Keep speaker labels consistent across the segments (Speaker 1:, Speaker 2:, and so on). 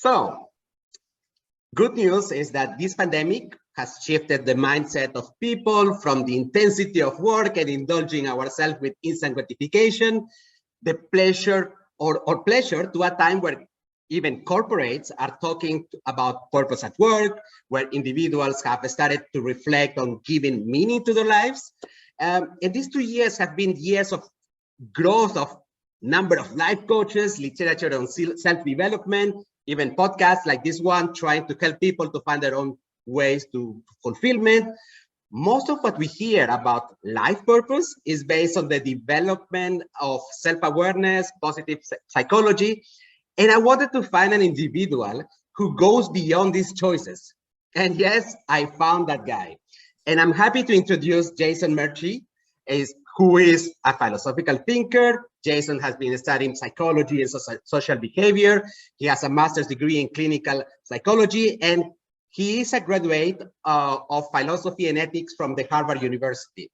Speaker 1: So, good news is that this pandemic has shifted the mindset of people from the intensity of work and indulging ourselves with instant gratification, the pleasure or pleasure to a time where even corporates are talking about purpose at work, where individuals have started to reflect on giving meaning to their lives. And these 2 years have been years of growth of number of life coaches, literature on self-development, even podcasts like this one, trying to help people to find their own ways to fulfillment. Most of what we hear about life purpose is based on the development of self-awareness, positive psychology. And I wanted to find an individual who goes beyond these choices. And yes, I found that guy. And I'm happy to introduce Jason Murchie, who is a philosophical thinker. Jason has been studying psychology and social behavior. He has a master's degree in clinical psychology, and he is a graduate of philosophy and ethics from the Harvard University.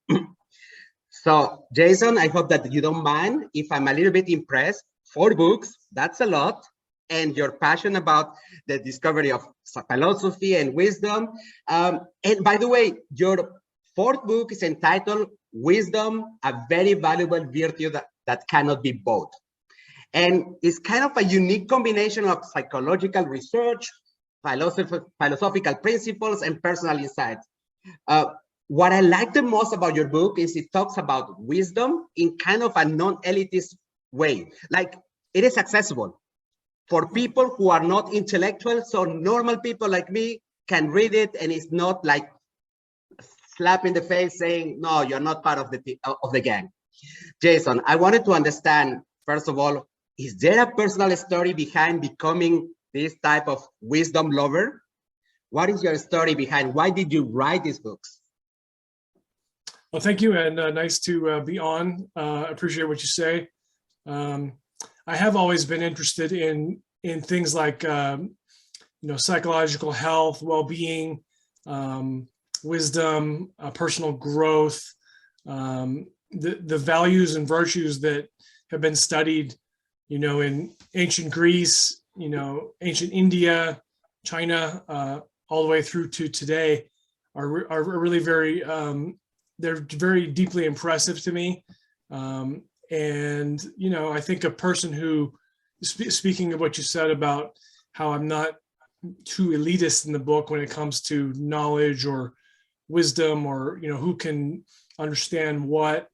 Speaker 1: So, Jason, I hope that you don't mind if I'm a little bit impressed. 4 books, that's a lot. And your passion about the discovery of philosophy and wisdom. And by the way, your 4th book is entitled Wisdom, a Very Valuable Virtue that Cannot Be Bought. And it's kind of a unique combination of psychological research, philosophical principles, and personal insights. What I like the most about your book is it talks about wisdom in kind of a non-elitist way. Like, it is accessible for people who are not intellectual, so normal people like me can read it, and it's not like slap in the face saying, no, you're not part of the gang. Jason, I wanted to understand, first of all, is there a personal story behind becoming this type of wisdom lover? What is your story behind? Why did you write these books?
Speaker 2: Well, thank you, and nice to be on. Appreciate what you say. I have always been interested in things like psychological health, well-being, wisdom, personal growth, the values and virtues that have been studied, in ancient Greece, ancient India, China, all the way through to today, are really very they're very deeply impressive to me. And, I think a person who, speaking of what you said about how I'm not too elitist in the book when it comes to knowledge or wisdom, or, who can understand what,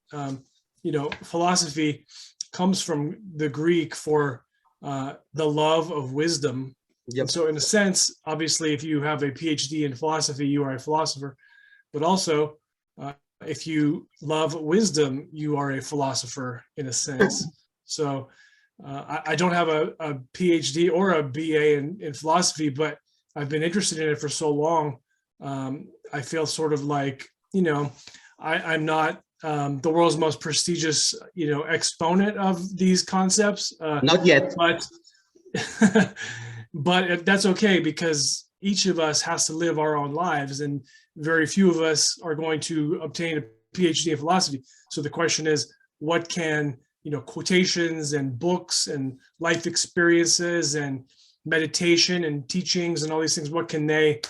Speaker 2: philosophy comes from the Greek for the love of wisdom. Yep. And so in a sense, obviously, if you have a PhD in philosophy, you are a philosopher, but also, if you love wisdom, you are a philosopher in a sense. So I don't have a PhD or a BA in philosophy, but I've been interested in it for so long. I feel sort of like, I'm not the world's most prestigious, exponent of these concepts.
Speaker 1: Not yet.
Speaker 2: But that's okay, because each of us has to live our own lives, and very few of us are going to obtain a PhD in philosophy. So the question is, what can, quotations and books and life experiences and meditation and teachings and all these things, what can they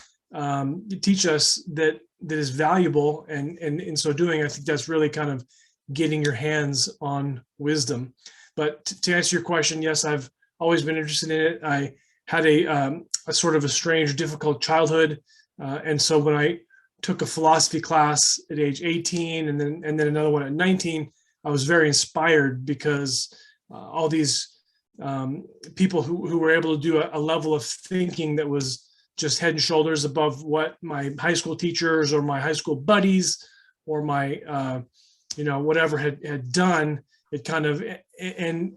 Speaker 2: teach us that is valuable? And in so doing, I think that's really kind of getting your hands on wisdom. But to answer your question, yes, I've always been interested in it. I had a sort of a strange, difficult childhood. And so when I took a philosophy class at age 18 and then another one at 19, I was very inspired, because all these people who were able to do a level of thinking that was just head and shoulders above what my high school teachers or my high school buddies or my whatever had done. It kind of, and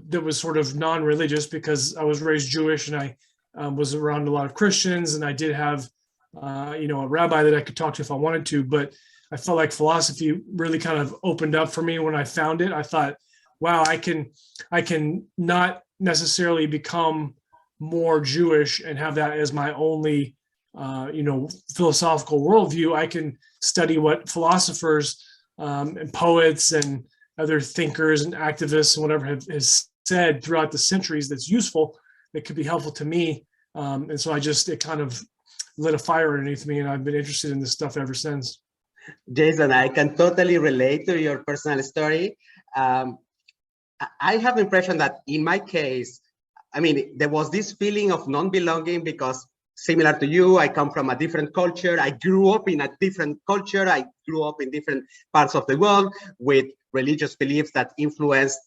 Speaker 2: that was sort of non-religious, because I was raised Jewish, and I was around a lot of Christians, and I did have a rabbi that I could talk to if I wanted to. But I felt like philosophy really kind of opened up for me when I found it. I thought, wow, I can not necessarily become more Jewish and have that as my only philosophical worldview. I can study what philosophers and poets and other thinkers and activists and whatever has said throughout the centuries that's useful, that could be helpful to me And so it kind of lit a fire underneath me, and I've been interested in this stuff ever since.
Speaker 1: Jason, I can totally relate to your personal story. I have the impression that in my case, I mean, there was this feeling of non-belonging because similar to you, I come from a different culture. I grew up in a different culture. I grew up in different parts of the world with religious beliefs that influenced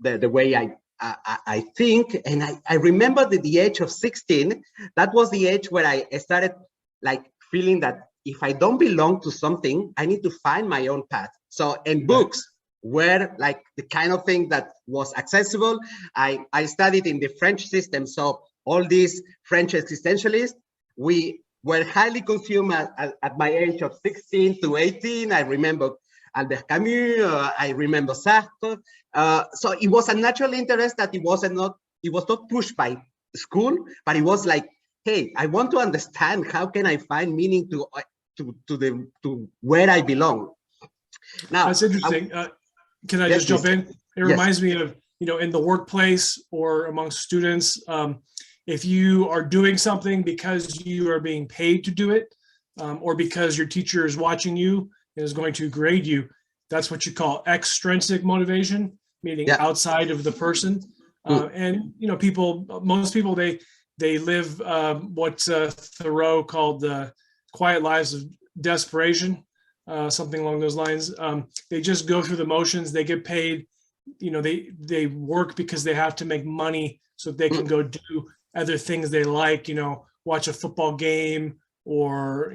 Speaker 1: the way I think. And I remember that the age of 16, that was the age where I started like feeling that if I don't belong to something, I need to find my own path. So, and books were like the kind of thing that was accessible. I studied in the French system. So all these French existentialists, we were highly consumed at my age of 16 to 18. I remember Albert Camus, I remember Sartre. So it was a natural interest that it was not pushed by school, but it was like, hey, I want to understand how can I find meaning to where I belong. Now,
Speaker 2: that's interesting. Can I just jump in? It reminds me of, in the workplace or amongst students, if you are doing something because you are being paid to do it, or because your teacher is watching you and is going to grade you, that's what you call extrinsic motivation, meaning outside of the person. And most people, they live what Thoreau called the quiet lives of desperation, something along those lines. They just go through the motions. They get paid. They work because they have to make money so they can go do other things they like. Watch a football game, or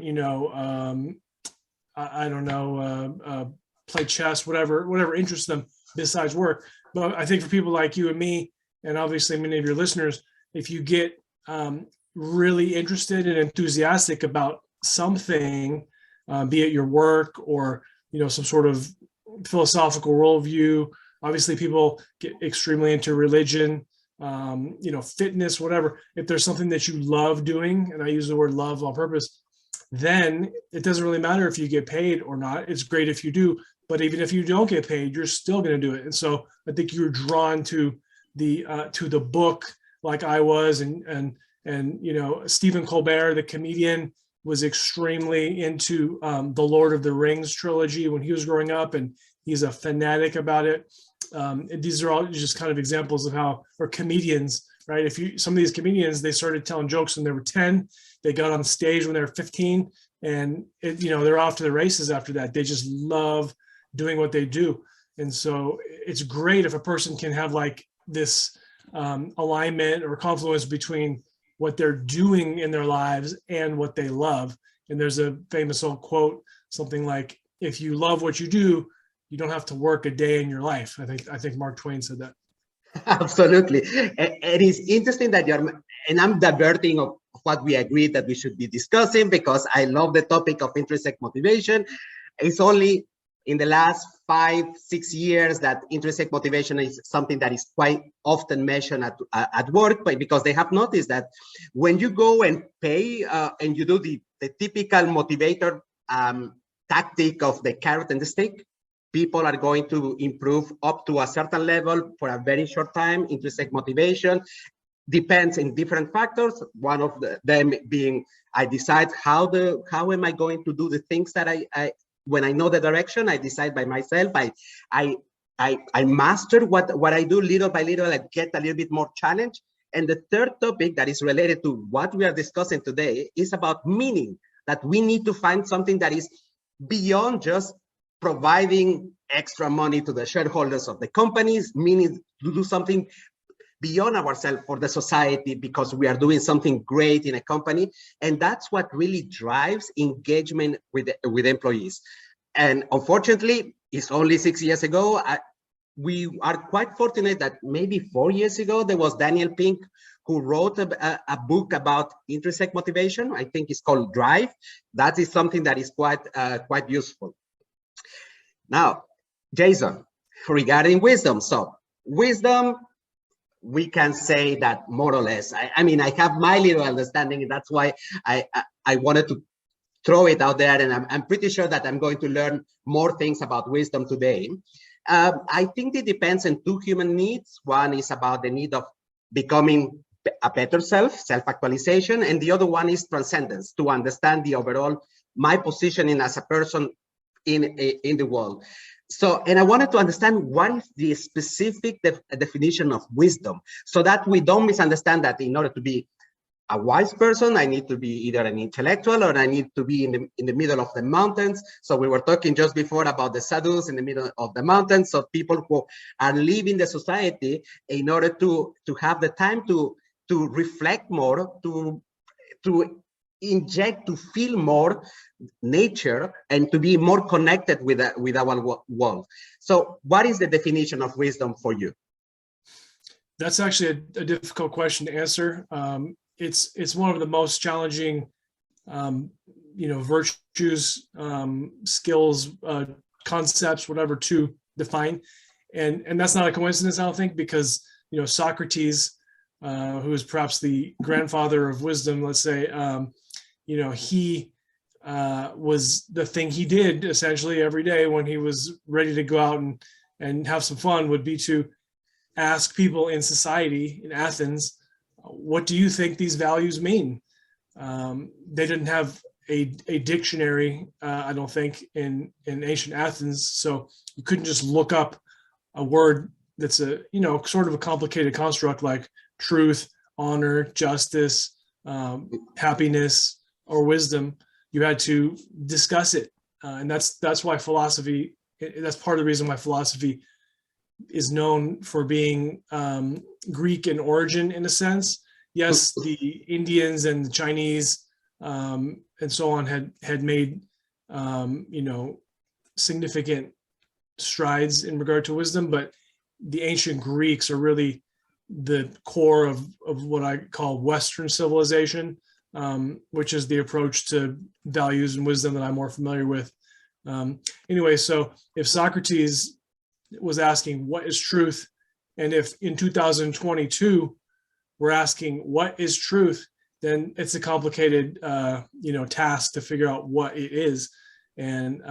Speaker 2: I don't know, play chess, whatever interests them besides work. But I think for people like you and me, and obviously many of your listeners, if you get really interested and enthusiastic about something, be it your work or some sort of philosophical worldview. Obviously, people get extremely into religion, fitness, whatever. If there's something that you love doing, and I use the word love on purpose, then it doesn't really matter if you get paid or not. It's great if you do, but even if you don't get paid, you're still going to do it. And so I think you're drawn to the book, like I was, and Stephen Colbert, the comedian, was extremely into the Lord of the Rings trilogy when he was growing up, and he's a fanatic about it. These are all just kind of examples of how, or comedians, right? Some of these comedians, they started telling jokes when they were 10, they got on stage when they were 15, and they're off to the races after that. They just love doing what they do. And so it's great if a person can have like this alignment or confluence between what they're doing in their lives and what they love. And there's a famous old quote, something like, if you love what you do, you don't have to work a day in your life. I think Mark Twain said that.
Speaker 1: Absolutely. It is interesting that and I'm diverting of what we agreed that we should be discussing, because I love the topic of intrinsic motivation. It's only in the last 5-6 years that intrinsic motivation is something that is quite often mentioned at work, but because they have noticed that when you go and pay and you do the typical motivator tactic of the carrot and the stick, people are going to improve up to a certain level for a very short time. Intrinsic motivation depends in different factors. One of them being, I decide how am I going to do the things that when I know the direction, I decide by myself. I master what I do little by little. I get a little bit more challenge. And the third topic that is related to what we are discussing today is about meaning, that we need to find something that is beyond just providing extra money to the shareholders of the companies, meaning to do something beyond ourselves for the society, because we are doing something great in a company. And that's what really drives engagement with employees. And unfortunately, it's only 6 years ago. We are quite fortunate that maybe 4 years ago, there was Daniel Pink, who wrote a book about intrinsic motivation. I think it's called Drive. That is something that is quite useful. Now, Jason, regarding wisdom. So wisdom, we can say that more or less. I mean, I have my little understanding. That's why I wanted to throw it out there. And I'm pretty sure that I'm going to learn more things about wisdom today. I think it depends on two human needs. One is about the need of becoming a better self-actualization, and the other one is transcendence, to understand the overall, my positioning as a person in the world. So, and I wanted to understand what is the specific definition of wisdom, so that we don't misunderstand that in order to be a wise person, I need to be either an intellectual or I need to be in the middle of the mountains. So we were talking just before about the sadhus in the middle of the mountains. So people who are leaving the society in order to have the time to reflect more, to inject, to feel more nature, and to be more connected with our world. So what is the definition of wisdom for you?
Speaker 2: That's actually a difficult question to answer. It's one of the most challenging, virtues, skills, concepts, whatever, to define, and that's not a coincidence, I don't think, because Socrates, who is perhaps the grandfather of wisdom, let's say, he was, the thing he did essentially every day when he was ready to go out and have some fun would be to ask people in society in Athens, what do you think these values mean? They didn't have a dictionary, I don't think, in ancient Athens, so you couldn't just look up a word that's a sort of a complicated construct like truth, honor, justice, happiness, or wisdom. You had to discuss it, and that's why philosophy. That's part of the reason why philosophy is known for being Greek in origin, in a sense. Yes, the Indians and the Chinese and so on had made significant strides in regard to wisdom, but the ancient Greeks are really the core of what I call Western civilization, which is the approach to values and wisdom that I'm more familiar with. Anyway, so if Socrates was asking what is truth, and if in 2022 we're asking what is truth, then it's a complicated task to figure out what it is. And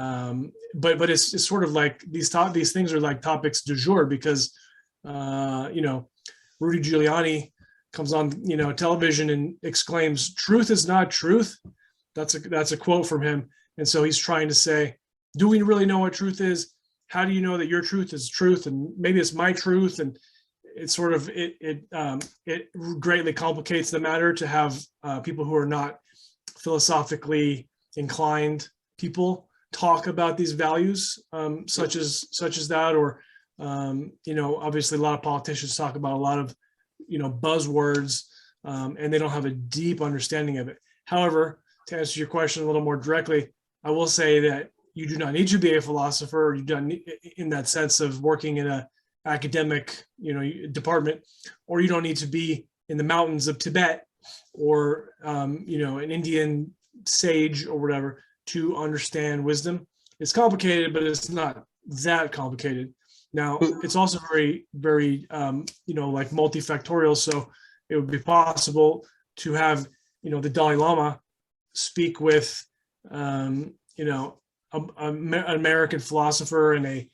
Speaker 2: but it's sort of like these things are like topics du jour, because Rudy Giuliani comes on television and exclaims, "Truth is not truth." That's a quote from him. And so he's trying to say, do we really know what truth is? How do you know that your truth is truth, and maybe it's my truth? And it's sort of it greatly complicates the matter to have people who are not philosophically inclined people talk about these values, such as that, or obviously a lot of politicians talk about a lot of buzzwords, and they don't have a deep understanding of it. However, to answer your question a little more directly, I will say that you do not need to be a philosopher, or you don't need, in that sense of working in a academic department, or you don't need to be in the mountains of Tibet, or an Indian sage or whatever, to understand wisdom. It's complicated, but it's not that complicated. Now, it's also very, very like multifactorial. So it would be possible to have the Dalai Lama speak with an American philosopher, and a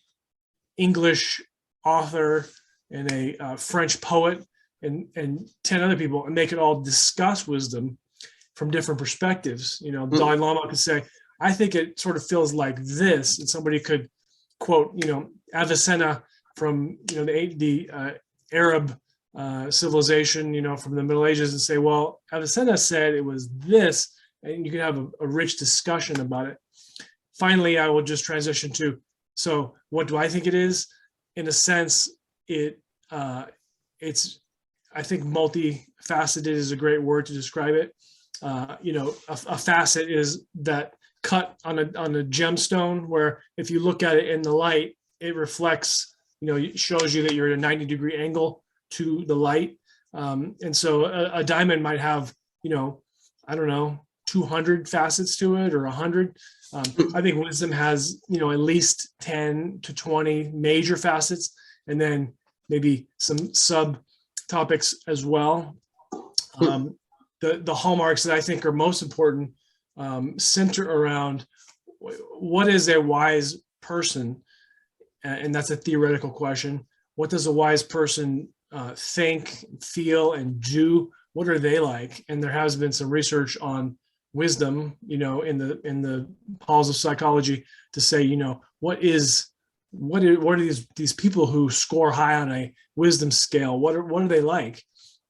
Speaker 2: English author, and a French poet, and 10 other people, and they could all discuss wisdom from different perspectives. Dalai Lama could say, I think it sort of feels like this, and somebody could quote Avicenna from the Arab civilization from the Middle Ages, and say, well, Avicenna said it was this, and you can have a rich discussion about it. Finally, I will just transition to, so what do I think it is? In a sense, it's, I think multifaceted is a great word to describe it. A facet is that cut on a gemstone, where if you look at it in the light, it reflects, it shows you that you're at a 90-degree angle to the light. And so a diamond might have, I don't know, 200 facets to it, or 100. I think wisdom has, at least 10 to 20 major facets, and then maybe some sub topics as well. The hallmarks that I think are most important center around what is a wise person, and that's a theoretical question. What does a wise person think, feel, and do, what are they like? And there has been some research on wisdom, in the halls of psychology to say, what are these people who score high on a wisdom scale? What are they like?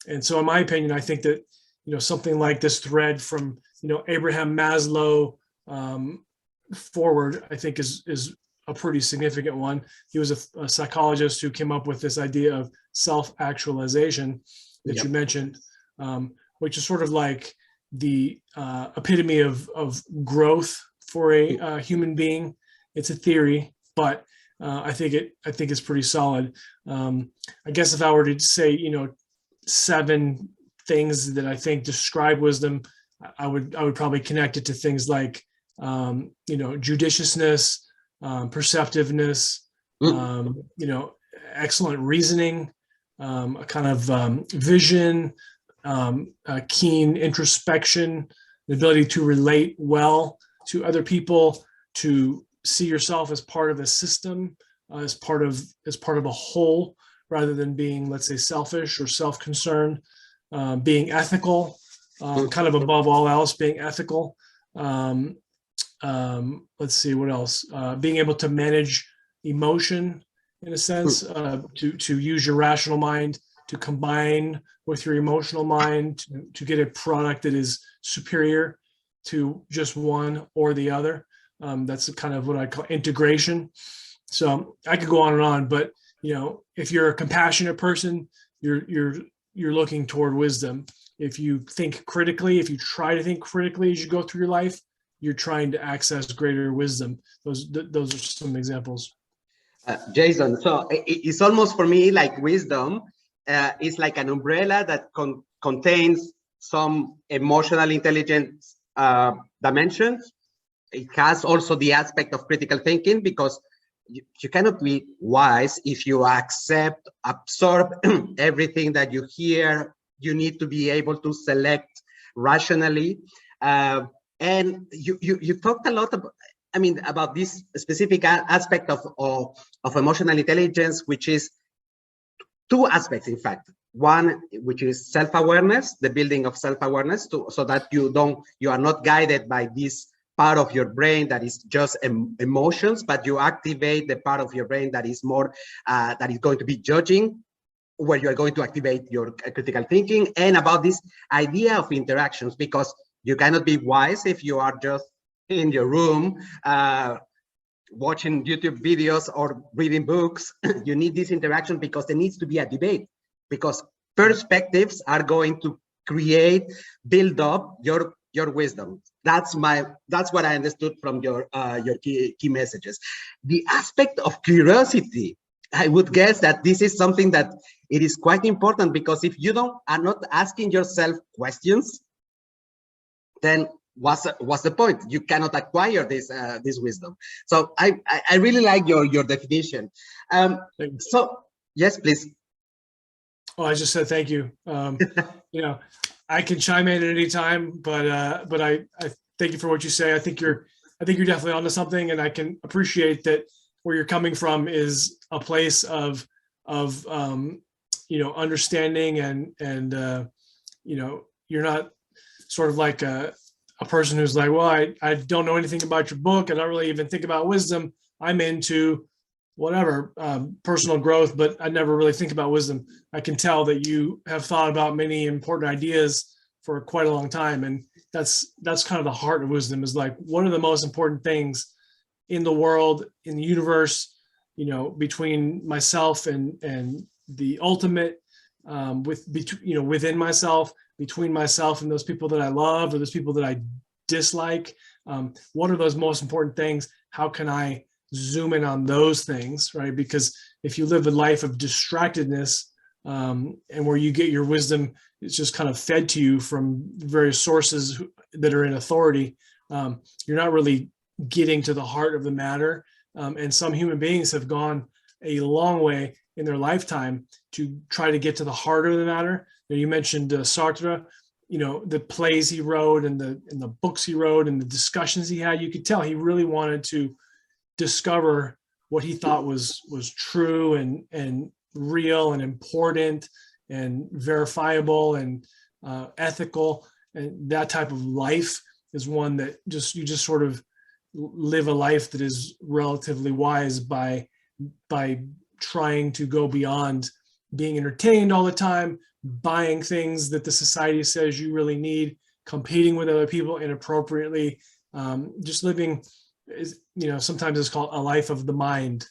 Speaker 2: And so, in my opinion, I think that something like this thread from Abraham Maslow forward, I think is a pretty significant one. He was a psychologist who came up with this idea of self-actualization that
Speaker 1: Yep.
Speaker 2: you mentioned, which is sort of like the epitome of growth for a human being. It's a theory, but I think it's pretty solid. I guess if I were to say, 7 things that I think describe wisdom, I would probably connect it to things like, judiciousness, perceptiveness, excellent reasoning, a kind of vision, a keen introspection, the ability to relate well to other people, to see yourself as part of a system, as part of a whole, rather than being, let's say, selfish or self-concerned, being ethical, kind of above all else, being ethical. Let's see, what else? Being able to manage emotion in a sense, to use your rational mind to combine with your emotional mind to get a product that is superior to just one or the other. That's kind of what I call integration. So I could go on, but if you're a compassionate person, you're looking toward wisdom. If you think critically, if you try to think critically as you go through your life, you're trying to access greater wisdom. Those are some examples.
Speaker 1: Jason, so it's almost for me like wisdom is like an umbrella that contains some emotional intelligence dimensions. It has also the aspect of critical thinking, because you cannot be wise if you absorb everything that you hear. You need to be able to select rationally. And you talked a lot about this specific aspect of emotional intelligence, which is 2 aspects, in fact. One, which is self-awareness, the building of self-awareness, so that you are not guided by this part of your brain that is just emotions, but you activate the part of your brain that is more, that is going to be judging, where you are going to activate your critical thinking, and about this idea of interactions, because you cannot be wise if you are just in your room watching YouTube videos or reading books. You need this interaction because there needs to be a debate, because perspectives are going to build up your wisdom. That's what I understood from your key messages. The aspect of curiosity, I would guess that this is something that it is quite important, because if you are not asking yourself questions, then what's the point? You cannot acquire this wisdom. So I really like your definition. So yes, please.
Speaker 2: Well, I just said thank you. I can chime in at any time, but I thank you for what you say. I think you're definitely onto something, and I can appreciate that where you're coming from is a place of understanding and you're not sort of like a person who's like, well, I don't know anything about your book. I don't really even think about wisdom. I'm into whatever, personal growth, but I never really think about wisdom. I can tell that you have thought about many important ideas for quite a long time. And that's kind of the heart of wisdom, is like, what are the most important things in the world, in the universe, between myself and the ultimate, within myself, between myself and those people that I love or those people that I dislike. What are those most important things? How can I zoom in on those things, right? Because if you live a life of distractedness, and where you get your wisdom, it's just kind of fed to you from various sources that are in authority, you're not really getting to the heart of the matter. And some human beings have gone a long way in their lifetime to try to get to the heart of the matter. You mentioned Sartre, the plays he wrote and the books he wrote and the discussions he had. You could tell he really wanted to discover what he thought was true and real and important and verifiable and ethical, and that type of life is one that you just sort of live a life that is relatively wise by trying to go beyond being entertained all the time, buying things that the society says you really need, competing with other people inappropriately, just living is, sometimes it's called a life of the mind,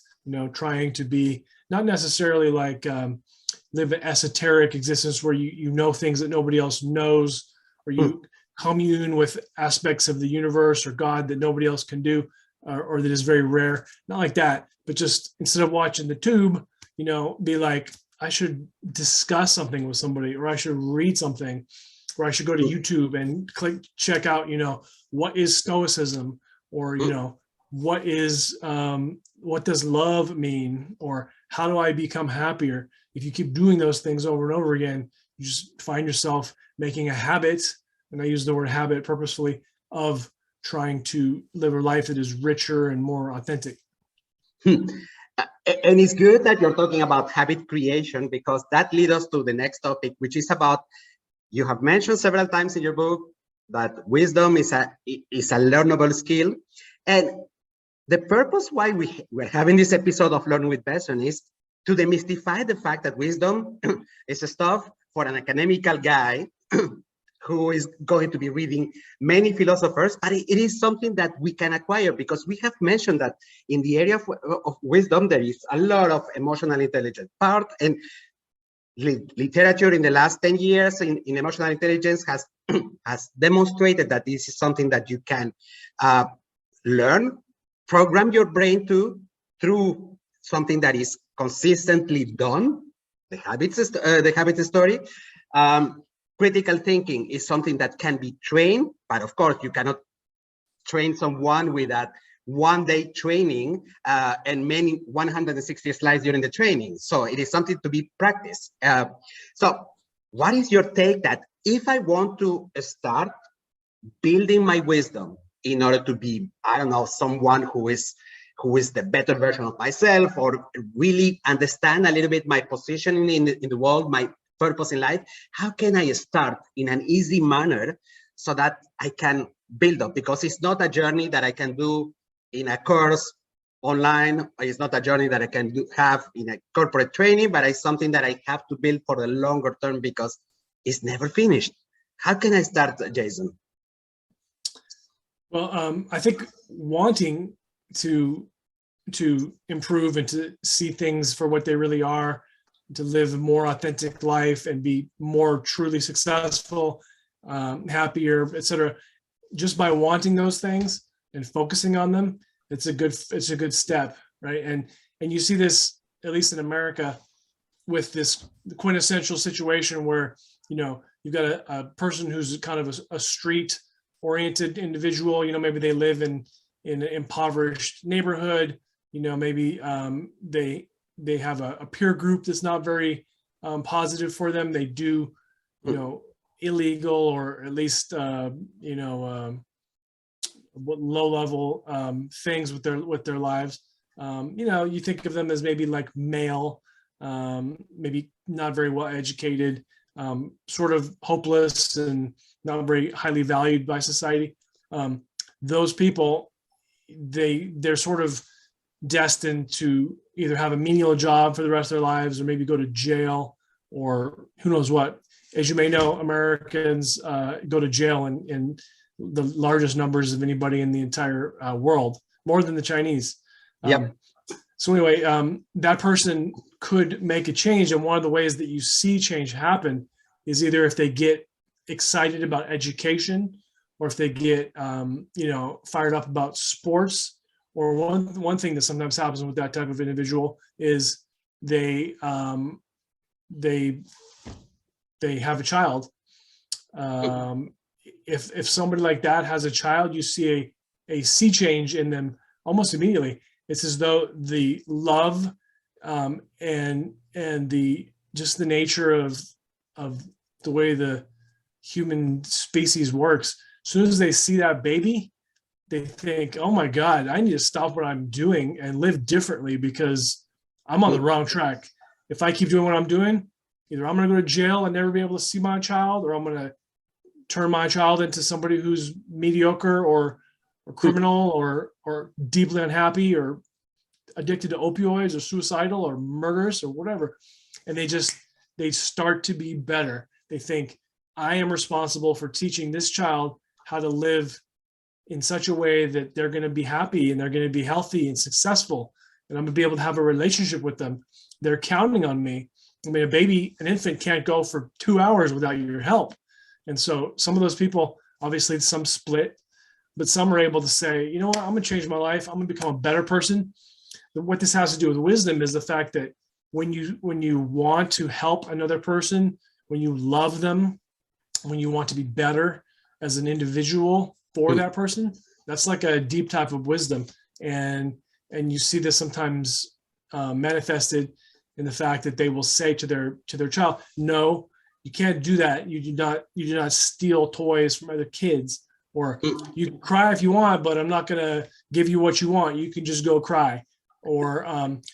Speaker 2: trying to be not necessarily like live an esoteric existence where you know things that nobody else knows, or you commune with aspects of the universe or God that nobody else can do, or that is very rare. Not like that, but just instead of watching the tube, be like, I should discuss something with somebody, or I should read something, or I should go to YouTube and check out, what is Stoicism, or, what does love mean, or how do I become happier? If you keep doing those things over and over again, you just find yourself making a habit, and I use the word habit purposefully, of trying to live a life that is richer and more authentic.
Speaker 1: And it's good that you're talking about habit creation, because that leads us to the next topic, which is about, you have mentioned several times in your book that wisdom is a learnable skill. And the purpose why we're having this episode of Learning with Besson is to demystify the fact that wisdom is a stuff for an academical guy who is going to be reading many philosophers, but it is something that we can acquire, because we have mentioned that in the area of wisdom, there is a lot of emotional intelligence part, and literature in the last 10 years in emotional intelligence has demonstrated that this is something that you can learn, program your brain to, through something that is consistently done, the habit story. Critical thinking is something that can be trained, but of course you cannot train someone with that one-day training and many 160 slides during the training. So it is something to be practiced. So what is your take that if I want to start building my wisdom in order to be, I don't know, someone who is the better version of myself, or really understand a little bit my position in the world, my purpose in life, how can I start in an easy manner so that I can build up? Because it's not a journey that I can do in a course online. It's not a journey that I can have in a corporate training, but it's something that I have to build for the longer term, because it's never finished. How can I start, Jason?
Speaker 2: Well, I think wanting to improve and to see things for what they really are, to live a more authentic life and be more truly successful, happier, etc. Just by wanting those things and focusing on them, it's a good step, right? And you see this, at least in America, with this quintessential situation where you've got a person who's kind of a street-oriented individual. Maybe they live in an impoverished neighborhood. Maybe they have a peer group that's not very positive for them. They do, illegal, or at least low-level things with their lives. You think of them as maybe like male, maybe not very well educated, sort of hopeless and not very highly valued by society. Those people, they're sort of destined to either have a menial job for the rest of their lives, or maybe go to jail, or who knows what. As you may know, Americans go to jail in the largest numbers of anybody in the entire world, more than the Chinese. So anyway, that person could make a change. And one of the ways that you see change happen is either if they get excited about education, or if they get, fired up about sports. Or one thing that sometimes happens with that type of individual is they have a child. If somebody like that has a child, you see a sea change in them almost immediately. It's as though the love and the just the nature of the way the human species works. As soon as they see that baby, they think, oh my God, I need to stop what I'm doing and live differently, because I'm on the wrong track. if I keep doing what I'm doing, either I'm going to go to jail and never be able to see my child, or I'm going to turn my child into somebody who's mediocre or criminal or deeply unhappy or addicted to opioids or suicidal or murderous or whatever. And they start to be better. They think, I am responsible for teaching this child how to live in such a way that they're going to be happy and they're going to be healthy and successful. And I'm going to be able to have a relationship with them. They're counting on me. I mean, an infant can't go for 2 hours without your help. And so some of those people, obviously some split, but some are able to say, you know what, I'm going to change my life. I'm going to become a better person. But what this has to do with wisdom is the fact that when you want to help another person, when you love them, when you want to be better as an individual for that person, that's like a deep type of wisdom. And you see this sometimes manifested in the fact that they will say to their child, no, you can't do that. You do not steal toys from other kids, or you can cry if you want, but I'm not going to give you what you want. You can just go cry, or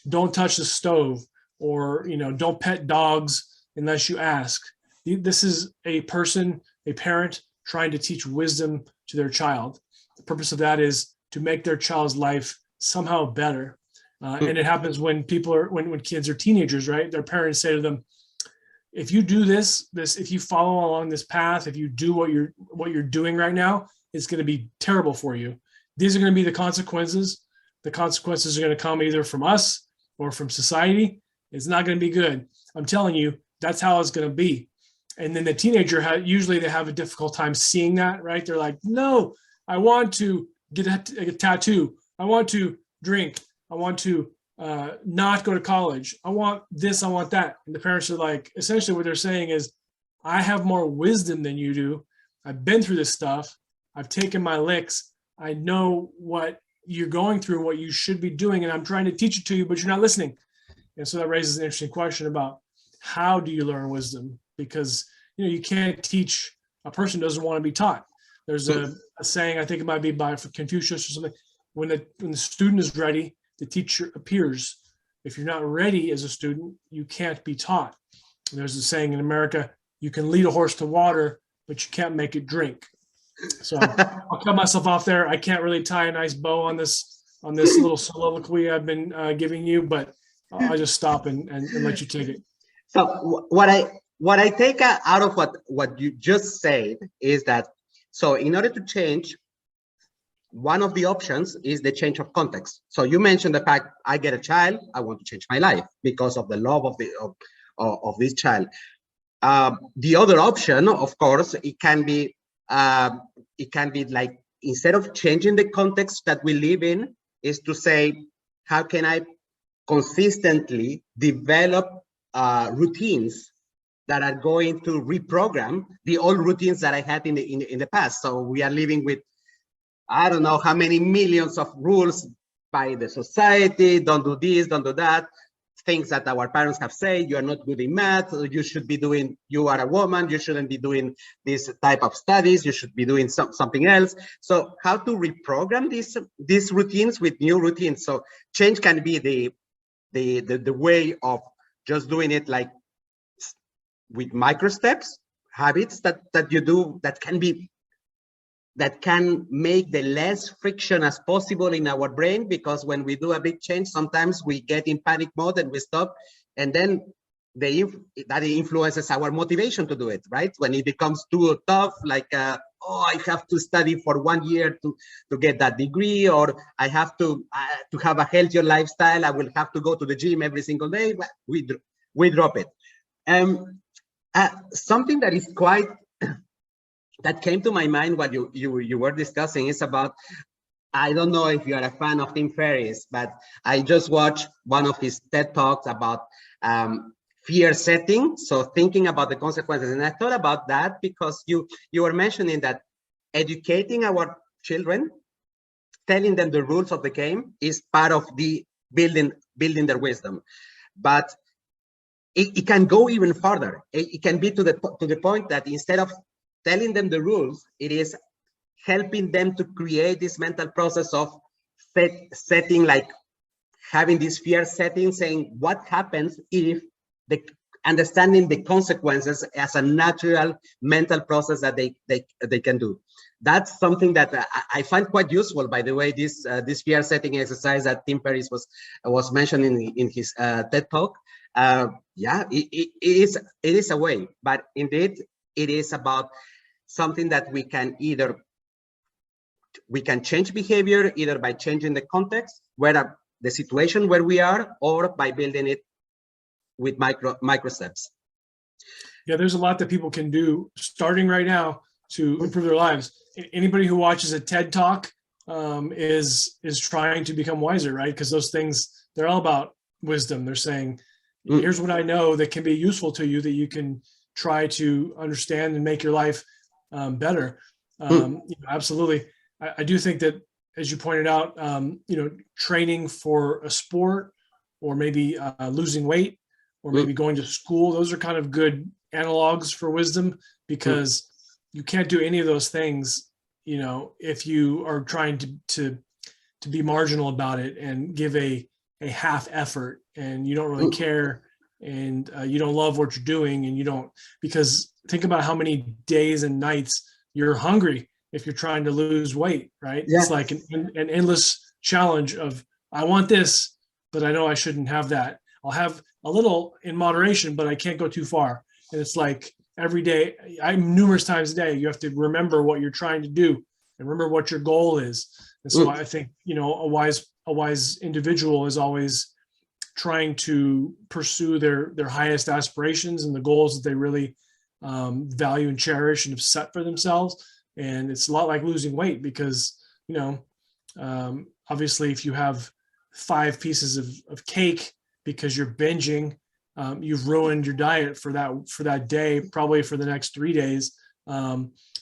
Speaker 2: don't touch the stove, or, don't pet dogs unless you ask. This is a parent trying to teach wisdom to their child. The purpose of that is to make their child's life somehow better. And it happens when when kids are teenagers, right? Their parents say to them, if you do this, if you follow along this path, if you do what you're doing right now, it's going to be terrible for you. These are going to be the consequences. The consequences are going to come either from us or from society. It's not going to be good. I'm telling you, that's how it's going to be. And then the teenager, usually they have a difficult time seeing that, right? They're like, no, I want to get a tattoo. I want to drink. I want to not go to college. I want this, I want that. And the parents are like, essentially what they're saying is, I have more wisdom than you do. I've been through this stuff. I've taken my licks. I know what you're going through, what you should be doing, and I'm trying to teach it to you, but you're not listening. And so that raises an interesting question about how do you learn wisdom? Because you can't teach a person who doesn't want to be taught. There's a saying, I think it might be by Confucius or something, when the student is ready, the teacher appears. If you're not ready as a student, you can't be taught. And there's a saying in America, you can lead a horse to water, but you can't make it drink. So I'll cut myself off there. I can't really tie a nice bow on this little soliloquy I've been giving you, but I'll just stop and let you take it.
Speaker 1: So what I take out of what you just said is that, so in order to change, one of the options is the change of context. So you mentioned the fact, I get a child, I want to change my life because of the love of this child. The other option, of course, it can be like, instead of changing the context that we live in, is to say, how can I consistently develop routines that are going to reprogram the old routines that I had in the past. So we are living with, I don't know how many millions of rules by the society. Don't do this, don't do that. Things that our parents have said, you are not good in math, you are a woman, you shouldn't be doing this type of studies, you should be doing something else. So how to reprogram these routines with new routines. So change can be the way of just doing it like with micro steps, habits that you do that can make the less friction as possible in our brain, because when we do a big change, sometimes we get in panic mode and we stop, and then that influences our motivation to do it, right? When it becomes too tough, like, oh, I have to study for 1 year to get that degree, or I have to have a healthier lifestyle, I will have to go to the gym every single day, we drop it. Something that is quite that came to my mind while you were discussing is about, I don't know if you are a fan of Tim Ferriss, but I just watched one of his TED Talks about fear setting. So thinking about the consequences. And I thought about that because you were mentioning that educating our children, telling them the rules of the game is part of the building their wisdom. But it can go even further. It can be to the point that instead of telling them the rules, it is helping them to create this mental process of setting, like having this fear setting, saying what happens if the understanding the consequences as a natural mental process that they can do. That's something that I find quite useful. By the way, this fear setting exercise that Tim Ferriss was mentioning in his TED talk. Yeah, it is a way, but indeed it is about something that we can change behavior either by changing the context, where the situation where we are, or by building it with micro steps.
Speaker 2: Yeah, there's a lot that people can do starting right now to improve their lives. Anybody who watches a TED talk is trying to become wiser, right? Because those things, they're all about wisdom. They're saying, here's what I know that can be useful to you that you can try to understand and make your life better. Absolutely. I do think that, as you pointed out, training for a sport, or maybe losing weight, or maybe going to school, those are kind of good analogs for wisdom, because you can't do any of those things, if you are trying to be marginal about it and give a half effort, and you don't really care, and you don't love what you're doing, and you don't, because think about how many days and nights you're hungry if you're trying to lose weight, right? Yeah. It's like an endless challenge of, I want this, but I know I shouldn't have that. I'll have a little in moderation, but I can't go too far. And it's like every day, numerous times a day, you have to remember what you're trying to do and remember what your goal is. And so I think, a wise individual is always trying to pursue their highest aspirations and the goals that they really value and cherish and have set for themselves. And it's a lot like losing weight, because, obviously if you have 5 pieces of cake because you're binging, you've ruined your diet for that day, probably for the next 3 days,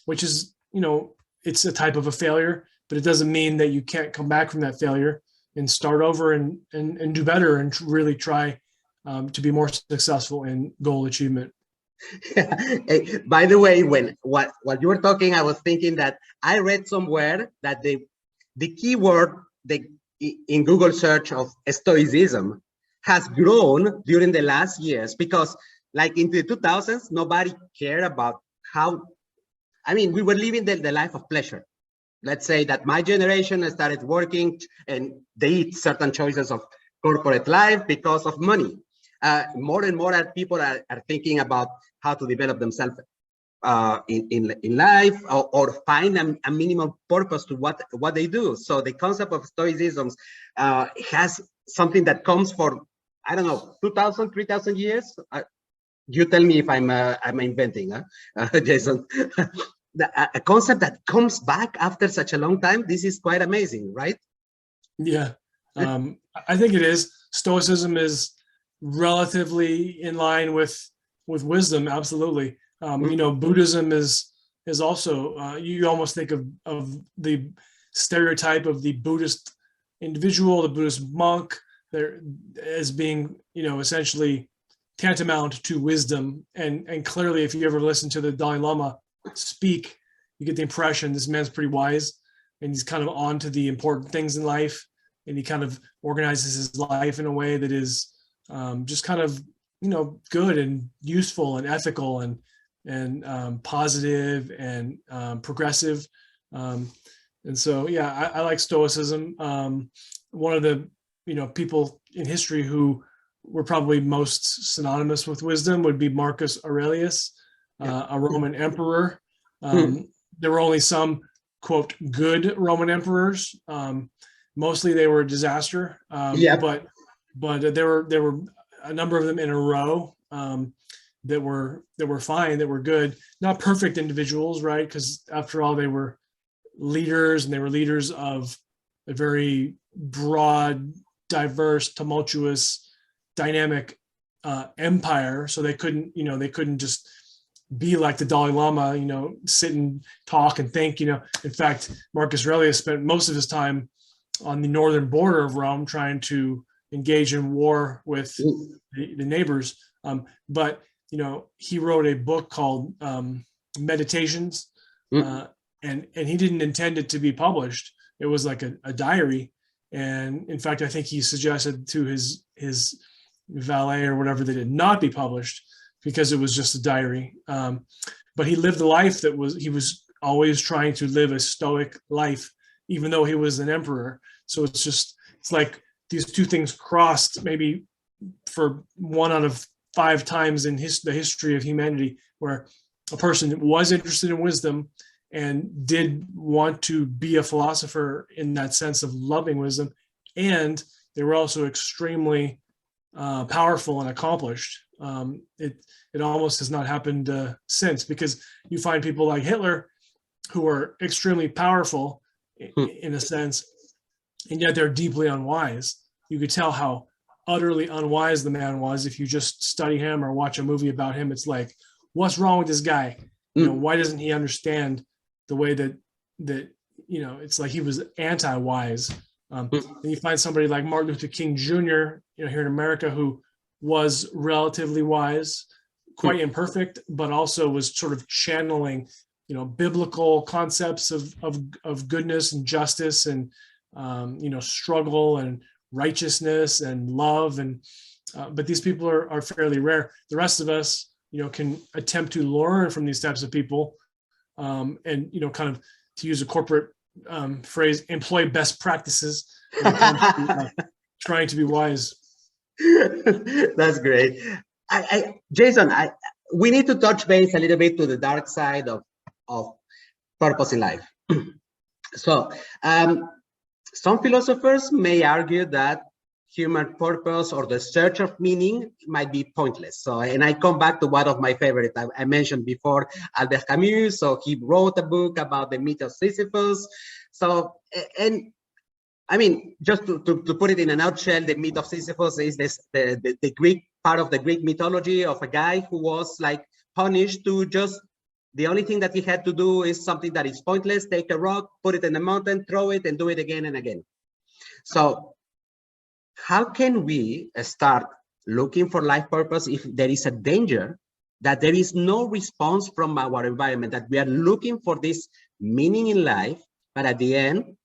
Speaker 2: which is, it's a type of a failure, but it doesn't mean that you can't come back from that failure and start over and do better and really try to be more successful in goal achievement.
Speaker 1: Hey, by the way, while you were talking, I was thinking that I read somewhere that the keyword in Google search of Stoicism has grown during the last years, because like in the 2000s, nobody cared about we were living the life of pleasure. Let's say that my generation started working and they eat certain choices of corporate life because of money. More and more people are thinking about how to develop themselves in life, or find a minimum purpose to what they do. So the concept of Stoicism has something that comes for, I don't know, 2,000, 3,000 years. You tell me if I'm inventing, Jason. A concept that comes back after such a long time. This is quite amazing, right?
Speaker 2: Yeah, I think it is. Stoicism is relatively in line with wisdom. Absolutely. Buddhism is also, you almost think of the stereotype of the Buddhist individual, the Buddhist monk, there as being, essentially tantamount to wisdom. And clearly, if you ever listen to the Dalai Lama speak, you get the impression this man's pretty wise, and he's kind of on to the important things in life, and he kind of organizes his life in a way that is just kind of, good and useful and ethical and positive and progressive. And so, yeah, I like Stoicism. One of the, people in history who were probably most synonymous with wisdom would be Marcus Aurelius, a Roman emperor. There were only some, quote, good Roman emperors. Mostly they were a disaster. But there were a number of them in a row that were fine, that were good, not perfect individuals, right? Because after all, they were leaders, and they were leaders of a very broad, diverse, tumultuous, dynamic empire. So they couldn't just be like the Dalai Lama, sit and talk and think. In fact, Marcus Aurelius spent most of his time on the northern border of Rome trying to engage in war with the neighbors. But he wrote a book called Meditations, and he didn't intend it to be published. It was like a diary. And in fact, I think he suggested to his valet or whatever that did not be published because it was just a diary. But he lived a life he was always trying to live a stoic life, even though he was an emperor. So it's like these two things crossed maybe for 1 out of 5 times in the history of humanity, where a person was interested in wisdom and did want to be a philosopher in that sense of loving wisdom, and they were also extremely powerful and accomplished. It almost has not happened since, because you find people like Hitler who are extremely powerful in a sense, and yet they're deeply unwise. You could tell how utterly unwise the man was if you just study him or watch a movie about him. It's like, what's wrong with this guy? Why doesn't he understand the way that it's like he was anti-wise. And you find somebody like Martin Luther King Jr., here in America, who was relatively wise, quite imperfect, but also was sort of channeling, biblical concepts of goodness and justice and, struggle and righteousness and love. But these people are fairly rare. The rest of us, can attempt to learn from these types of people, and, kind of, to use a corporate phrase, employ best practices when it comes to trying to be wise.
Speaker 1: That's great. Jason, we need to touch base a little bit to the dark side of purpose in life. So some philosophers may argue that human purpose or the search of meaning might be pointless. So, and I come back to one of my favorites. I mentioned before, Albert Camus. So he wrote a book about the myth of Sisyphus. So, and I mean, just to put it in a nutshell, the myth of Sisyphus is the Greek part of the Greek mythology of a guy who was like punished to just, the only thing that he had to do is something that is pointless, take a rock, put it in the mountain, throw it, and do it again and again. So how can we start looking for life purpose if there is a danger that there is no response from our environment, that we are looking for this meaning in life, but at the end,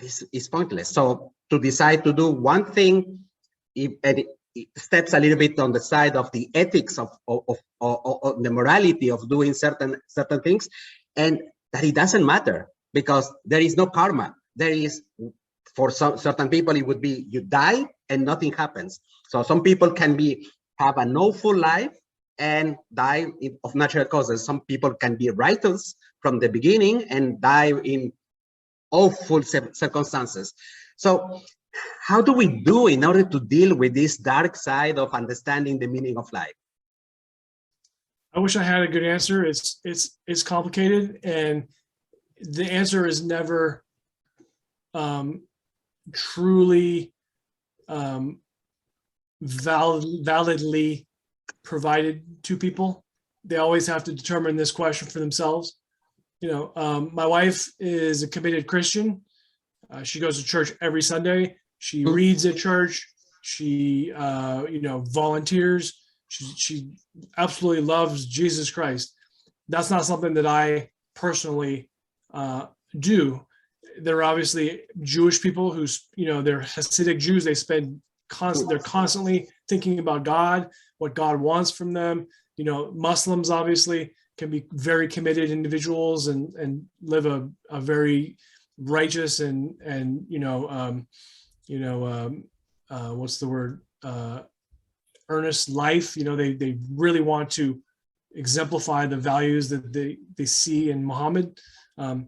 Speaker 1: it's pointless. So to decide to do one thing, it steps a little bit on the side of the ethics of the morality of doing certain things, and that it doesn't matter because there is no karma. There is, for some certain people, it would be you die and nothing happens. So some people can have an awful life and die of natural causes. Some people can be righteous from the beginning and die in awful circumstances. So how do we do in order to deal with this dark side of understanding the meaning of life?
Speaker 2: I wish I had a good answer. It's complicated, and the answer is never truly validly provided to people. They always have to determine this question for themselves. My wife is a committed Christian. She goes to church every Sunday. She reads at church. She, volunteers. She absolutely loves Jesus Christ. That's not something that I personally do. There are obviously Jewish people who's, they're Hasidic Jews. They they're constantly thinking about God, what God wants from them. Muslims obviously can be very committed individuals and live a very righteous and what's the word? Earnest life. They really want to exemplify the values that they see in Muhammad. And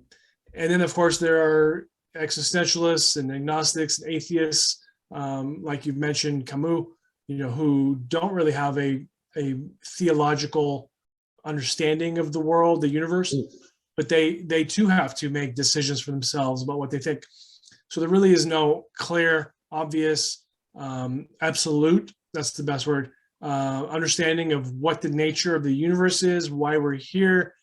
Speaker 2: then, of course, there are existentialists and agnostics and atheists, like you've mentioned, Camus, who don't really have a theological understanding of the world, the universe, but they too have to make decisions for themselves about what they think. So there really is no clear, obvious, absolute, that's the best word, understanding of what the nature of the universe is, why we're here,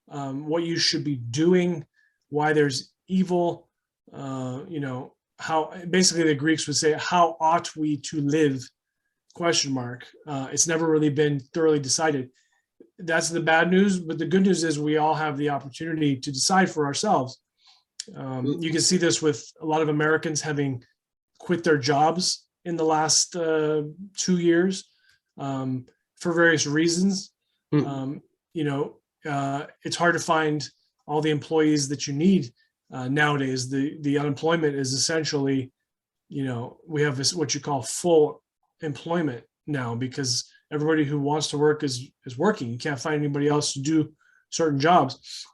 Speaker 2: what you should be doing, why there's evil, how basically the Greeks would say, how ought we to live, ? It's never really been thoroughly decided. That's the bad news, but the good news is we all have the opportunity to decide for ourselves. You can see this with a lot of Americans having quit their jobs in the last 2 years for various reasons. It's hard to find all the employees that you need nowadays. The unemployment is essentially, we have this, what you call full employment now, because everybody who wants to work is working. You can't find anybody else to do certain jobs.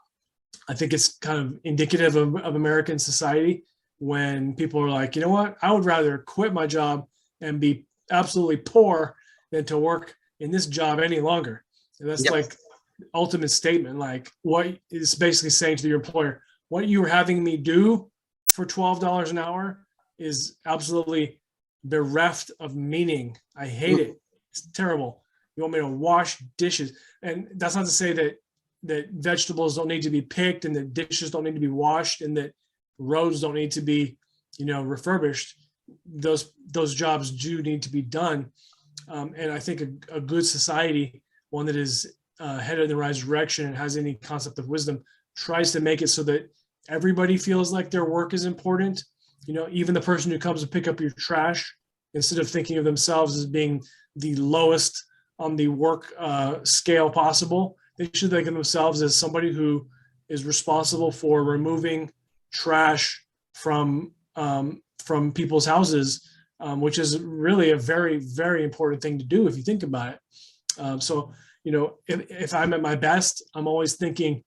Speaker 2: I think it's kind of indicative of American society when people are like, you know what, I would rather quit my job and be absolutely poor than to work in this job any longer. And that's like ultimate statement. Like, what is basically saying to your employer, what you were having me do for $12 an hour is absolutely bereft of meaning. I hate it. It's terrible. You want me to wash dishes? And that's not to say that vegetables don't need to be picked and that dishes don't need to be washed and that roads don't need to be, refurbished. Those jobs do need to be done. And I think a good society, one that is headed in the right direction and has any concept of wisdom, tries to make it so that everybody feels like their work is important. Even the person who comes to pick up your trash, instead of thinking of themselves as being the lowest on the work scale possible, they should think of themselves as somebody who is responsible for removing trash from people's houses, which is really a very, very important thing to do if you think about it. So, if I'm at my best, I'm always thinking,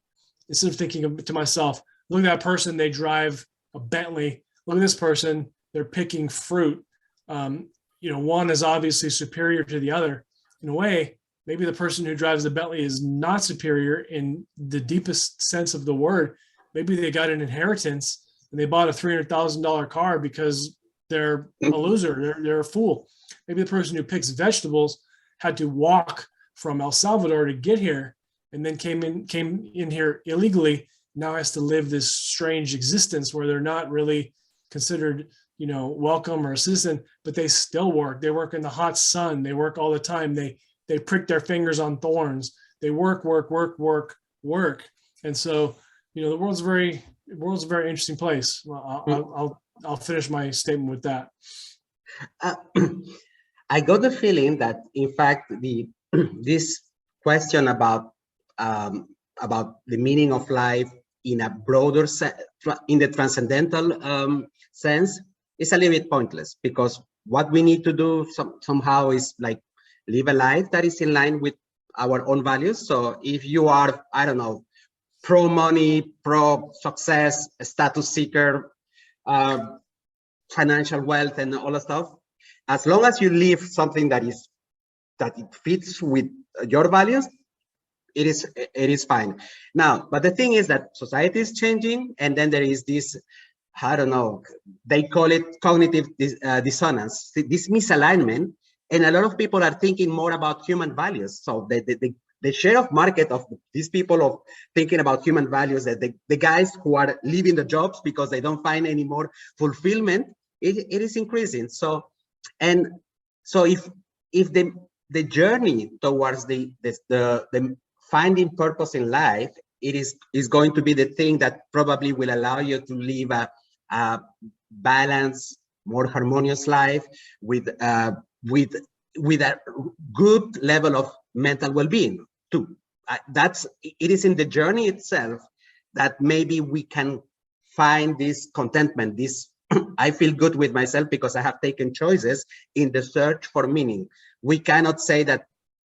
Speaker 2: instead of thinking to myself, look at that person, they drive a Bentley. Look at this person, they're picking fruit. One is obviously superior to the other. In a way, maybe the person who drives the Bentley is not superior in the deepest sense of the word. Maybe they got an inheritance and they bought a $300,000 car because they're a loser. They're a fool. Maybe the person who picks vegetables had to walk from El Salvador to get here and then came in here illegally. Now has to live this strange existence where they're not really considered, welcome or a citizen, but they still work. They work in the hot sun. They work all the time. They prick their fingers on thorns. They work. And so, the world's a very interesting place. Well, I'll finish my statement with that.
Speaker 1: I got the feeling that, in fact, this question about the meaning of life in a broader in the transcendental sense is a little bit pointless, because what we need to do somehow is like live a life that is in line with our own values. So if you are, I don't know, pro money, pro success, status seeker, financial wealth, and all that stuff, as long as you live something that it fits with your values, it is fine. Now, but the thing is that society is changing, and then there is this, I don't know, they call it cognitive dissonance, this misalignment, and a lot of people are thinking more about human values. So the share of market of these people of thinking about human values, that the guys who are leaving the jobs because they don't find any more fulfillment, it is increasing. So, and so if the journey towards the finding purpose in life, it is going to be the thing that probably will allow you to live a balanced, more harmonious life with a good level of mental well-being too. It is in the journey itself that maybe we can find this contentment, this I feel good with myself because I have taken choices in the search for meaning. We cannot say that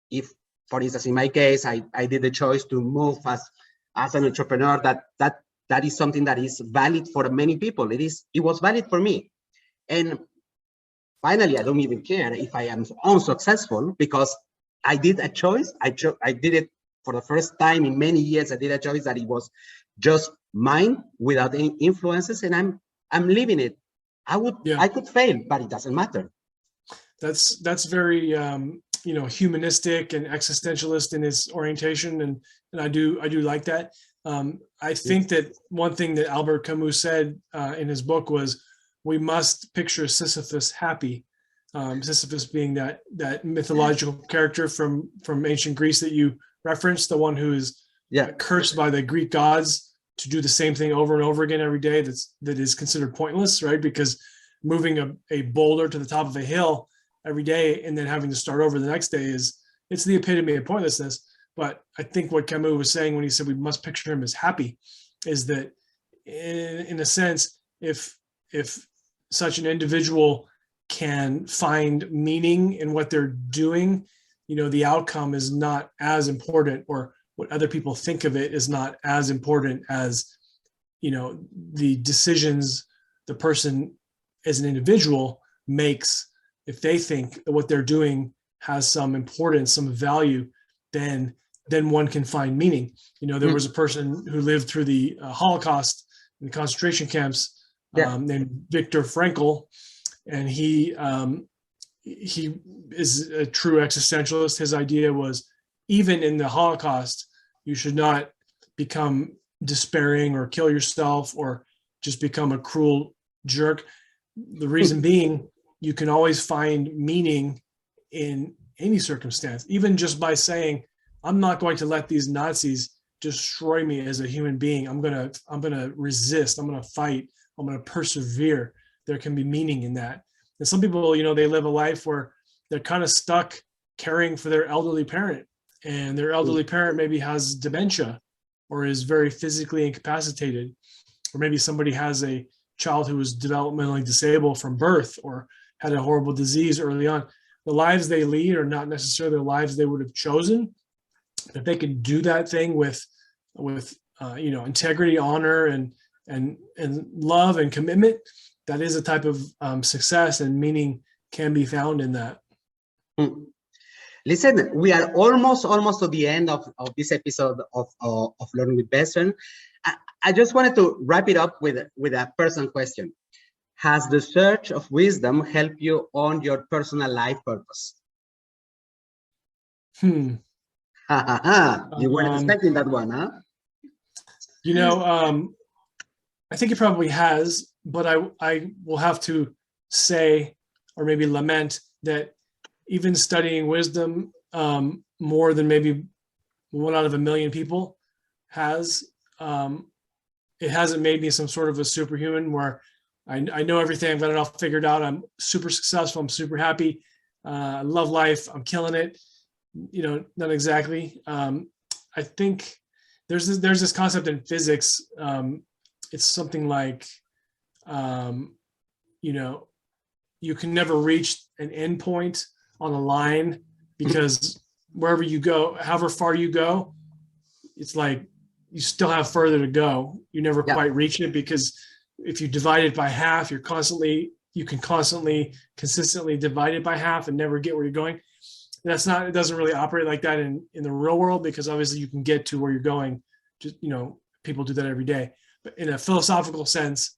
Speaker 1: if, for instance, in my case, I did the choice to move as an entrepreneur, that is something that is valid for many people. It was valid for me. And finally, I don't even care if I am unsuccessful, because I did a choice. I did it for the first time in many years. I did a choice that it was just mine without any influences, and I'm living it. I could fail, but it doesn't matter.
Speaker 2: That's very humanistic and existentialist in its orientation, and I do like that. I think that one thing that Albert Camus said in his book was, we must picture Sisyphus happy. Sisyphus being that mythological character from ancient Greece that you referenced, the one who is cursed by the Greek gods to do the same thing over and over again every day. That is considered pointless, right? Because moving a boulder to the top of a hill every day and then having to start over the next day it's the epitome of pointlessness. But I think what Camus was saying when he said we must picture him as happy is that in a sense, if such an individual can find meaning in what they're doing, the outcome is not as important, or what other people think of it is not as important as, the decisions the person as an individual makes. If they think that what they're doing has some importance, some value, then one can find meaning. There was a person who lived through the Holocaust in the concentration camps, named Viktor Frankl, and he is a true existentialist. His idea was, even in the Holocaust, you should not become despairing or kill yourself or just become a cruel jerk. The reason being, you can always find meaning in any circumstance, even just by saying, I'm not going to let these Nazis destroy me as a human being. I'm gonna resist. I'm gonna fight. I'm gonna persevere. There can be meaning in that. And some people, they live a life where they're kind of stuck caring for their elderly parent, and their elderly parent maybe has dementia or is very physically incapacitated, or maybe somebody has a child who was developmentally disabled from birth or had a horrible disease early on. The lives they lead are not necessarily the lives they would have chosen. If they can do that thing with integrity, honor, and love and commitment, that is a type of success, and meaning can be found in that.
Speaker 1: Listen, we are almost to the end of this episode of Learning with Besson. I just wanted to wrap it up with a personal question. Has the search of wisdom helped you on your personal life purpose? You weren't expecting that one, huh?
Speaker 2: I think it probably has, but I will have to say, or maybe lament, that even studying wisdom more than maybe 1 out of 1 million people has, it hasn't made me some sort of a superhuman where I know everything, I've got it all figured out, I'm super successful, I'm super happy, I love life, I'm killing it. Not exactly. I think there's this concept in physics. It's something like, you can never reach an end point on a line, because wherever you go, however far you go, it's like you still have further to go. You never quite reach it, because if you divide it by half, you can consistently divide it by half and never get where you're going. It doesn't really operate like that in the real world, because obviously you can get to where you're going. Just, people do that every day. But in a philosophical sense,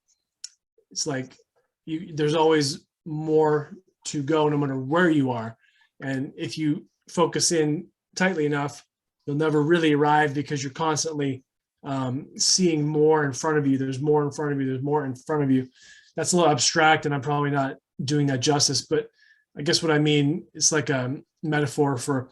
Speaker 2: it's like there's always more to go, no matter where you are. And if you focus in tightly enough, you'll never really arrive, because you're constantly seeing more in front of you. There's more in front of you. There's more in front of you. That's a little abstract, and I'm probably not doing that justice. But I guess what I mean, it's like a metaphor for,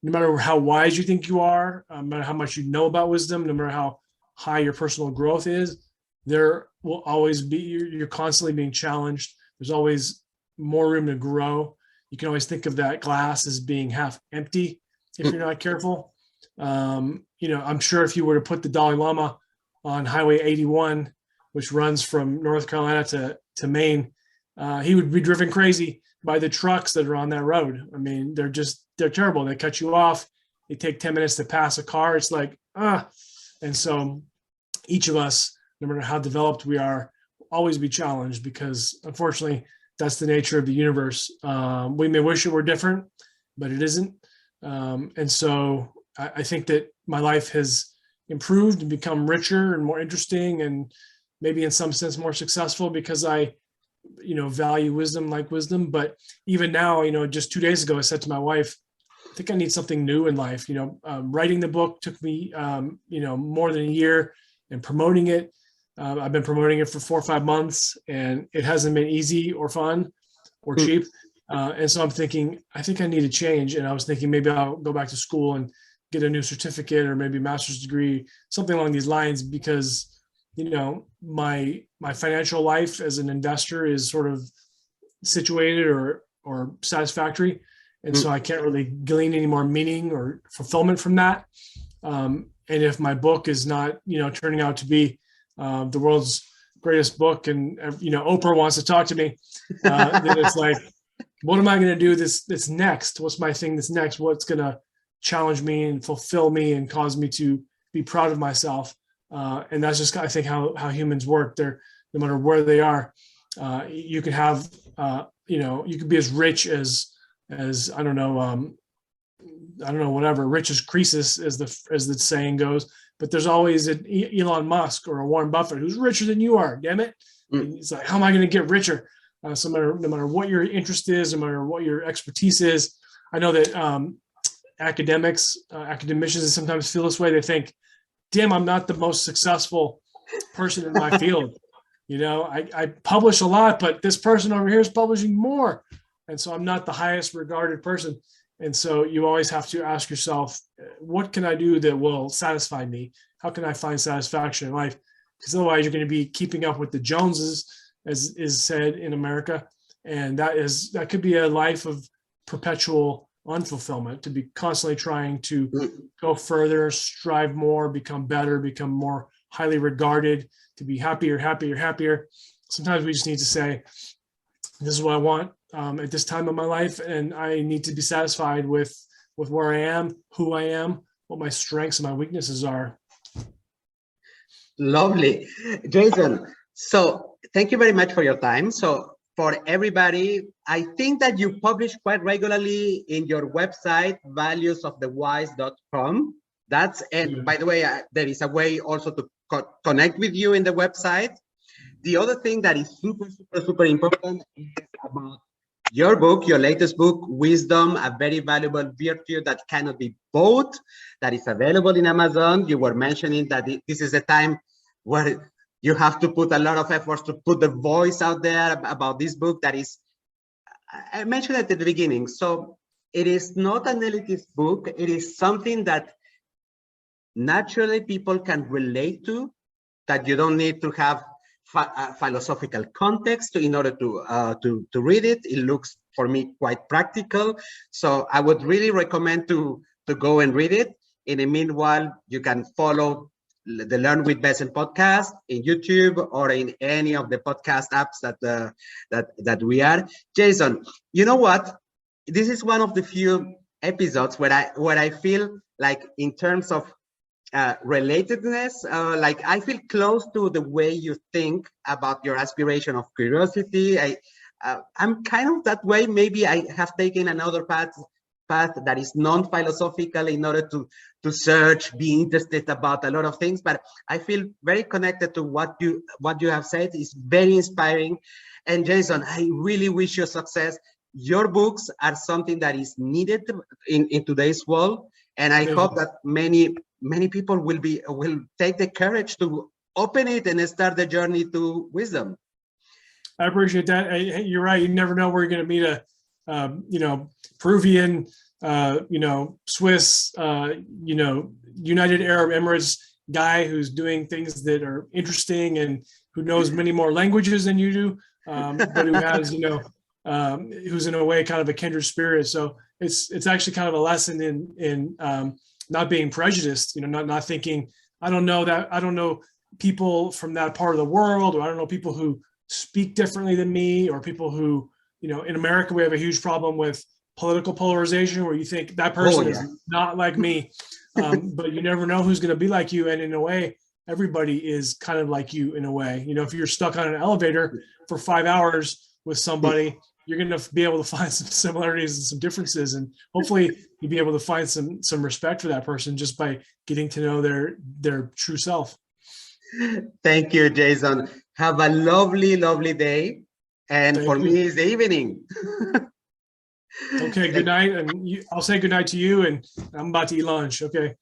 Speaker 2: no matter how wise you think you are, no matter how much you know about wisdom, no matter how high your personal growth is, there will always be, you're constantly being challenged. There's always more room to grow. You can always think of that glass as being half empty if you're not careful. I'm sure if you were to put the Dalai Lama on Highway 81, which runs from North Carolina to Maine, he would be driven crazy by the trucks that are on that road. I mean, they're terrible. They cut you off. They take 10 minutes to pass a car. It's like, And so each of us, no matter how developed we are, always be challenged, because unfortunately, that's the nature of the universe. We may wish it were different, but it isn't. And so I think that my life has improved and become richer and more interesting, and maybe in some sense more successful, because I value wisdom, like wisdom. But even now, just 2 days ago, I said to my wife, I think I need something new in life. Writing the book took me, more than a year, and promoting it. I've been promoting it for 4 or 5 months, and it hasn't been easy or fun or cheap. And so I'm thinking, I think I need a change. And I was thinking maybe I'll go back to school and get a new certificate, or maybe a master's degree, something along these lines, because my financial life as an investor is sort of situated or satisfactory. And so I can't really glean any more meaning or fulfillment from that. And if my book is not, turning out to be the world's greatest book, and Oprah wants to talk to me, then it's like, what am I going to do this next? What's my thing that's next? What's going to challenge me and fulfill me and cause me to be proud of myself? And that's just, I think, how humans work. They're, no matter where they are, you can have, you can be as rich as I don't know, whatever, rich as Croesus, as the saying goes. But there's always an Elon Musk or a Warren Buffett who's richer than you are. Damn it! It's like, how am I going to get richer? So no matter what your interest is, no matter what your expertise is, I know that academicians sometimes feel this way. They think, damn, I'm not the most successful person in my field. I publish a lot, but this person over here is publishing more. And so I'm not the highest regarded person. And so you always have to ask yourself, what can I do that will satisfy me? How can I find satisfaction in life? Because otherwise you're going to be keeping up with the Joneses, as is said in America. And that could be a life of perpetual unfulfillment, to be constantly trying to go further, strive more, become better, become more highly regarded, to be happier. Sometimes we just need to say, this is what I want at this time of my life, and I need to be satisfied with where I am, who I am, what my strengths and my weaknesses are.
Speaker 1: Lovely. Jason, so thank you very much for your time. So for everybody, I think that you publish quite regularly in your website, valuesofthewise.com. That's, and by the way, there is a way also to connect with you in the website. The other thing that is super important is about your book, your latest book, Wisdom, a very valuable virtue that cannot be bought, that is available in Amazon. You were mentioning that this is a time where you have to put a lot of efforts to put the voice out there about this book. That is, I mentioned it at the beginning. So it is not an elitist book. It is something that naturally people can relate to, that you don't need to have philosophical context in order to read it. It looks, for me, quite practical. So I would really recommend to go and read it. In the meanwhile, you can follow the Learn with Bessel podcast in YouTube or in any of the podcast apps that we are. Jason, you know what? This is one of the few episodes where I feel like, in terms of relatedness, like I feel close to the way you think about your aspiration of curiosity. I'm kind of that way. Maybe I have taken another path that is non-philosophical in order to search, be interested about a lot of things. But I feel very connected to what you have said. Is very inspiring. And Jason, I really wish you success. Your books are something that is needed in today's world, and I hope that many people will take the courage to open it and start the journey to wisdom.
Speaker 2: I appreciate that. You're right. You never know where you're going to meet a Peruvian, Swiss, United Arab Emirates guy who's doing things that are interesting and who knows many more languages than you do, but who has, who's in a way kind of a kindred spirit. So it's actually kind of a lesson in not being prejudiced, not thinking, I don't know people from that part of the world, or I don't know people who speak differently than me, or people who, in America, we have a huge problem with political polarization, where you think that person is not like me, but you never know who's going to be like you. And in a way, everybody is kind of like you in a way. If you're stuck on an elevator for 5 hours with somebody, you're going to be able to find some similarities and some differences, and hopefully you'll be able to find some respect for that person just by getting to know their true self.
Speaker 1: Thank you, Jason. Have a lovely day. And for me, it's the evening.
Speaker 2: Okay, good night. And I'll say good night to you, and I'm about to eat lunch. Okay.